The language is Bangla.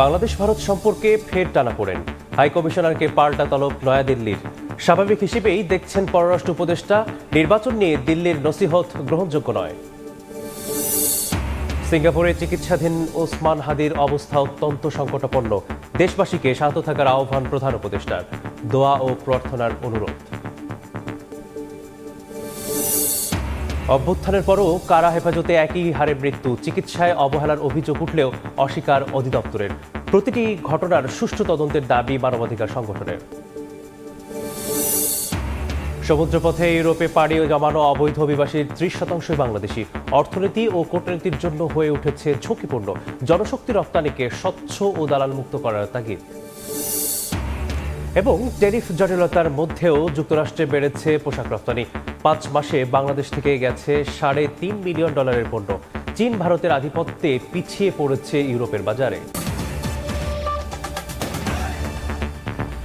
বাংলাদেশ ভারত সম্পর্কে ফের টানাপোড়েন। হাই কমিশনারকে পাল্টা তলব নয়াদিল্লির। স্বাভাবিক হিসেবেই দেখছেন পররাষ্ট্র উপদেষ্টা, নির্বাচন নিয়ে দিল্লির নসিহত গ্রহণযোগ্য নয়। সিঙ্গাপুরে চিকিৎসাধীন ওসমান হাদির অবস্থা অত্যন্ত সংকটাপন্ন। দেশবাসীকে শান্ত থাকার আহ্বান প্রধান উপদেষ্টার, দোয়া ও প্রার্থনার অনুরোধ। অভ্যুত্থানের পরও কারা হেফাজতে একই হারে মৃত্যু, চিকিৎসায় অবহেলার অভিযোগ উঠলেও অস্বীকার অধিদপ্তরের। প্রতিটি ঘটনার সুষ্ঠু তদন্তের দাবি মানবাধিকার সংগঠনের। সমুদ্রপথে ইউরোপে পাড়ি জমানো অবৈধ অভিবাসীর 30% বাংলাদেশি। অর্থনীতি ও কূটনীতির জন্য হয়ে উঠেছে ঝুঁকিপূর্ণ। জনশক্তি রপ্তানিকে স্বচ্ছ ও দালাল মুক্ত করার তাগিদ। এবং ট্যারিফ জটিলতার মধ্যেও যুক্তরাষ্ট্রে বেড়েছে পোশাক রপ্তানি। 5 মাসে বাংলাদেশ থেকে গেছে $3.5 মিলিয়ন পণ্য। চীন ভারতের আধিপত্যে পিছিয়ে পড়েছে ইউরোপের বাজারে।